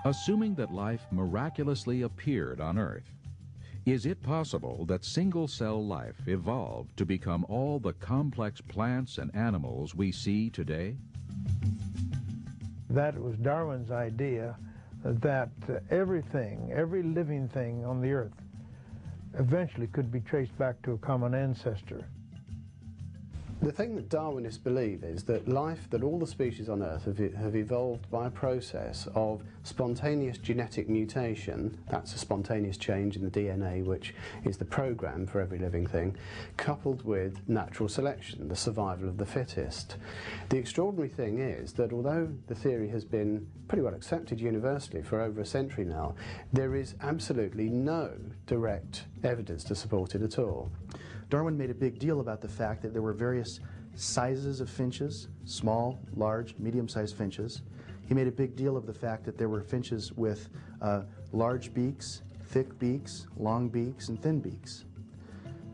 Assuming that life miraculously appeared on Earth, is it possible that single-cell life evolved to become all the complex plants and animals we see today? That was Darwin's idea that everything, every living thing on the Earth eventually could be traced back to a common ancestor. The thing that Darwinists believe is that life, that all the species on Earth have evolved by a process of spontaneous genetic mutation, that's a spontaneous change in the DNA which is the program for every living thing, coupled with natural selection, the survival of the fittest. The extraordinary thing is that although the theory has been pretty well accepted universally for over a century now, there is absolutely no direct evidence to support it at all. Darwin made a big deal about the fact that there were various sizes of finches, small, large, medium-sized finches. He made a big deal of the fact that there were finches with large beaks, thick beaks, long beaks, and thin beaks.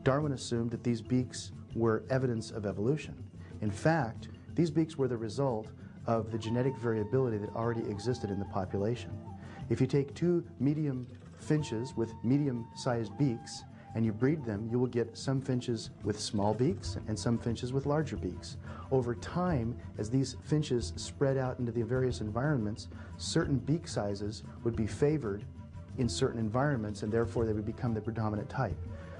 Darwin assumed that these beaks were evidence of evolution. In fact, these beaks were the result of the genetic variability that already existed in the population. If you take two medium finches with medium-sized beaks and you breed them, you will get some finches with small beaks and some finches with larger beaks. Over time, as these finches spread out into the various environments, certain beak sizes would be favored in certain environments, and therefore they would become the predominant type.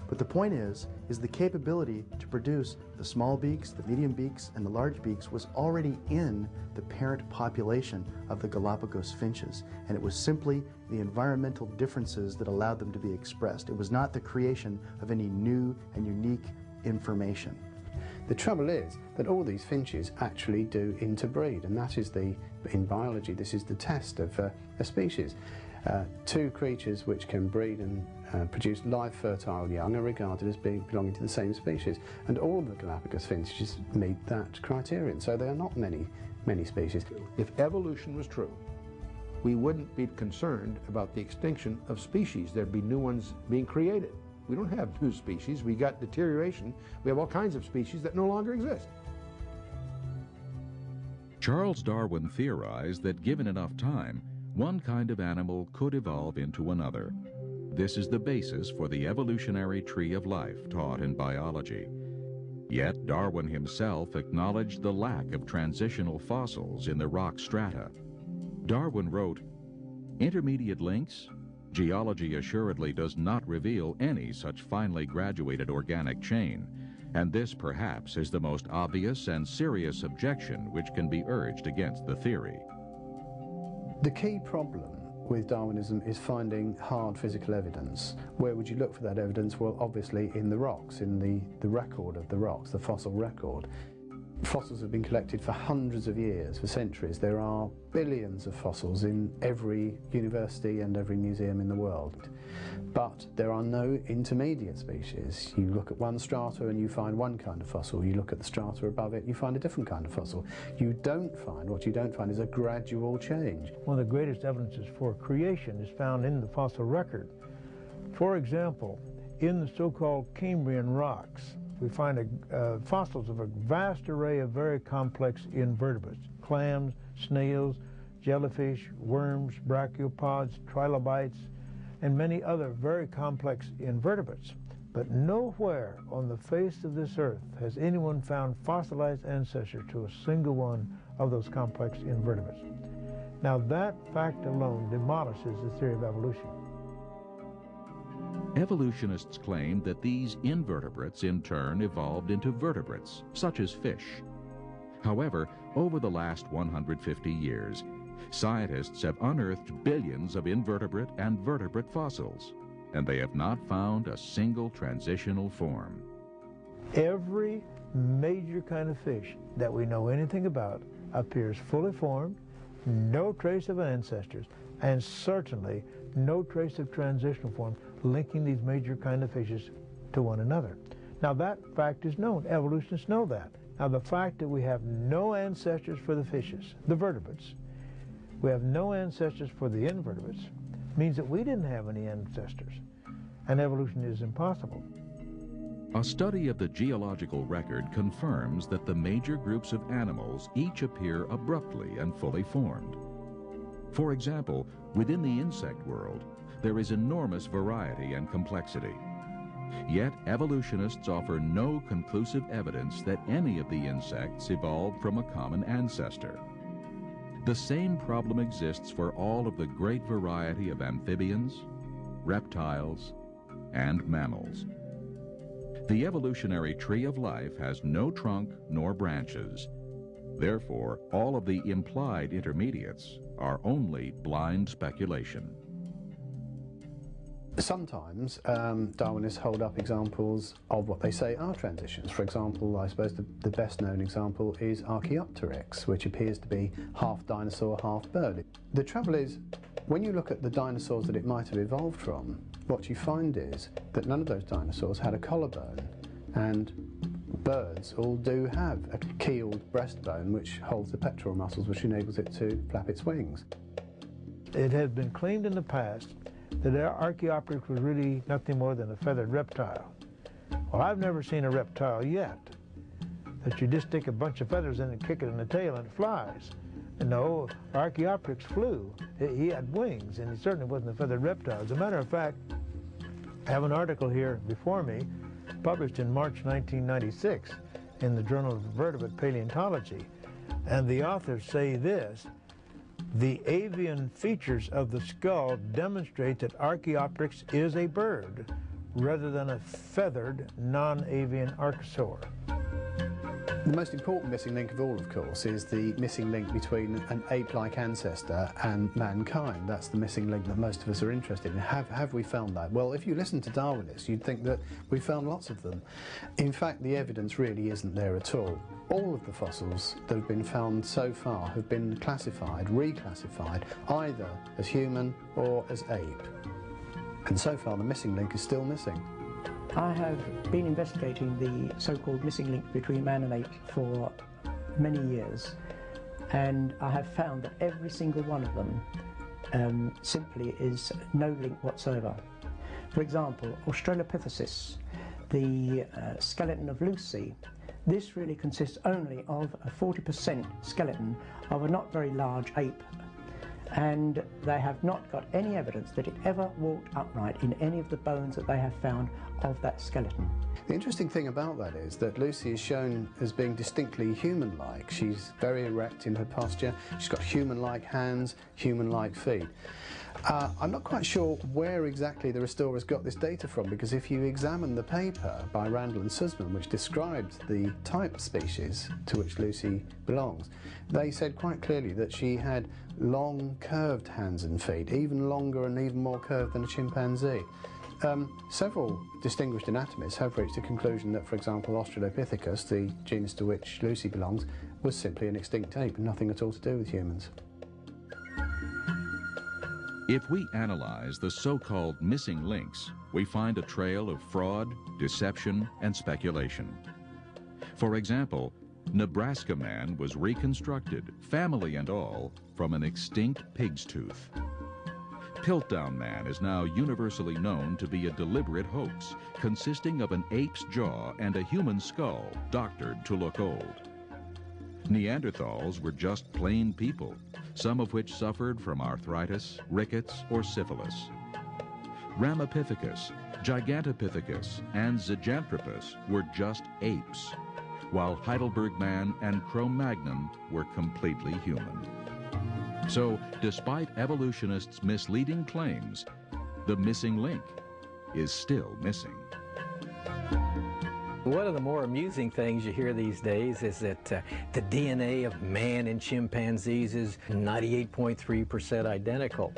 But the point is the capability to produce the small beaks, the medium beaks, and the large beaks was already in the parent population of the Galapagos finches, and it was simply the environmental differences that allowed them to be expressed. It was not the creation of any new and unique information. The trouble is that all these finches actually do interbreed, and that is in biology, this is the test of a species. Two creatures which can breed and produce live fertile young are regarded as belonging to the same species, and all the Galapagos finches meet that criterion, so there are not many species. If evolution was true, we wouldn't be concerned about the extinction of species. There'd be new ones being created. We don't have new species. We got deterioration. We have all kinds of species that no longer exist. Charles Darwin theorized that given enough time, one kind of animal could evolve into another. This is the basis for the evolutionary tree of life taught in biology. Yet Darwin himself acknowledged the lack of transitional fossils in the rock strata. Darwin wrote, "Intermediate links? Geology assuredly does not reveal any such finely graduated organic chain, and this perhaps is the most obvious and serious objection which can be urged against the theory." The key problem with Darwinism is finding hard physical evidence. Where would you look for that evidence? Well, obviously in the rocks, in the record of the rocks, the fossil record. Fossils have been collected for hundreds of years, for centuries. There are billions of fossils in every university and every museum in the world. But there are no intermediate species. You look at one strata and you find one kind of fossil. You look at the strata above it, you find a different kind of fossil. What you don't find is a gradual change. One of the greatest evidences for creation is found in the fossil record. For example, in the so-called Cambrian rocks, we find fossils of a vast array of very complex invertebrates: clams, snails, jellyfish, worms, brachiopods, trilobites, and many other very complex invertebrates. But nowhere on the face of this earth has anyone found fossilized ancestors to a single one of those complex invertebrates. Now that fact alone demolishes the theory of evolution. Evolutionists claim that these invertebrates in turn evolved into vertebrates, such as fish. However, over the last 150 years, scientists have unearthed billions of invertebrate and vertebrate fossils, and they have not found a single transitional form. Every major kind of fish that we know anything about appears fully formed, no trace of ancestors, and certainly no trace of transitional form linking these major kind of fishes to one another. Now that fact is known. Evolutionists know that. Now the fact that we have no ancestors for the fishes, the vertebrates, we have no ancestors for the invertebrates, means that we didn't have any ancestors, and evolution is impossible. A study of the geological record confirms that the major groups of animals each appear abruptly and fully formed. For example, within the insect world, there is enormous variety and complexity. Yet evolutionists offer no conclusive evidence that any of the insects evolved from a common ancestor. The same problem exists for all of the great variety of amphibians, reptiles, and mammals. The evolutionary tree of life has no trunk nor branches. Therefore, all of the implied intermediates are only blind speculation. Sometimes Darwinists hold up examples of what they say are transitions. For example, I suppose the best known example is Archaeopteryx, which appears to be half dinosaur, half bird. The trouble is, when you look at the dinosaurs that it might have evolved from, what you find is that none of those dinosaurs had a collarbone, and birds all do have a keeled breastbone which holds the pectoral muscles, which enables it to flap its wings. It has been claimed in the past that Archaeopteryx was really nothing more than a feathered reptile. Well, I've never seen a reptile yet that you just stick a bunch of feathers in and kick it in the tail and it flies. And no, Archaeopteryx flew. He had wings, and he certainly wasn't a feathered reptile. As a matter of fact, I have an article here before me, published in March 1996 in the Journal of Vertebrate Paleontology. And the authors say this: the avian features of the skull demonstrate that Archaeopteryx is a bird rather than a feathered non-avian archosaur. The most important missing link of all, of course, is the missing link between an ape-like ancestor and mankind. That's the missing link that most of us are interested in. Have we found that? Well, if you listen to Darwinists, you'd think that we found lots of them. In fact, the evidence really isn't there at all. All of the fossils that have been found so far have been classified, reclassified, either as human or as ape. And so far, the missing link is still missing. I have been investigating the so-called missing link between man and ape for many years, and I have found that every single one of them simply is no link whatsoever. For example, Australopithecus, the skeleton of Lucy, this really consists only of a 40% skeleton of a not very large ape, and they have not got any evidence that it ever walked upright in any of the bones that they have found of that skeleton. The interesting thing about that is that Lucy is shown as being distinctly human-like. She's very erect in her posture, she's got human-like hands, human-like feet. I'm not quite sure where exactly the restorers got this data from, because if you examine the paper by Randall and Sussman, which described the type species to which Lucy belongs, they said quite clearly that she had long, curved hands and feet, even longer and even more curved than a chimpanzee. Several distinguished anatomists have reached the conclusion that, for example, Australopithecus, the genus to which Lucy belongs, was simply an extinct ape, nothing at all to do with humans. If we analyze the so-called missing links, we find a trail of fraud, deception, and speculation. For example, Nebraska man was reconstructed, family and all, from an extinct pig's tooth. Piltdown man is now universally known to be a deliberate hoax, consisting of an ape's jaw and a human skull doctored to look old. Neanderthals were just plain people, some of which suffered from arthritis, rickets, or syphilis. Ramapithecus, Gigantopithecus, and Zyganthropus were just apes, while Heidelberg man and Cro-Magnon were completely human. So, despite evolutionists' misleading claims, the missing link is still missing. One of the more amusing things you hear these days is that the DNA of man and chimpanzees is 98.3% identical.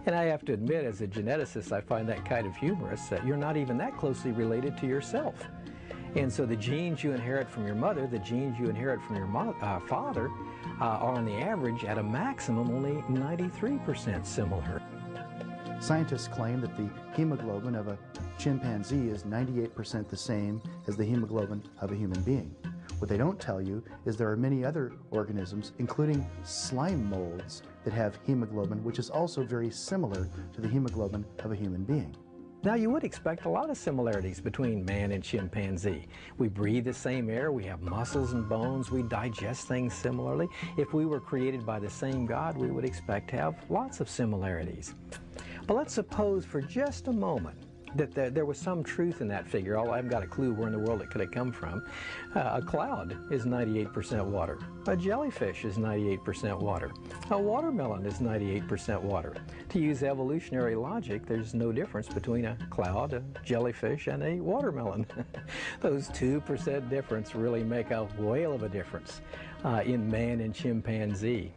And I have to admit, as a geneticist, I find that kind of humorous, that you're not even that closely related to yourself. And so the genes you inherit from your mother, the genes you inherit from your father, are on the average at a maximum only 93% similar. Scientists claim that the hemoglobin of a chimpanzee is 98% the same as the hemoglobin of a human being. What they don't tell you is there are many other organisms, including slime molds, that have hemoglobin, which is also very similar to the hemoglobin of a human being. Now, you would expect a lot of similarities between man and chimpanzee. We breathe the same air, we have muscles and bones, we digest things similarly. If we were created by the same God, we would expect to have lots of similarities. But let's suppose for just a moment that there was some truth in that figure. I haven't got a clue where in the world it could have come from. A cloud is 98% water. A jellyfish is 98% water. A watermelon is 98% water. To use evolutionary logic, there's no difference between a cloud, a jellyfish, and a watermelon. Those 2% difference really make a whale of a difference in man and chimpanzee.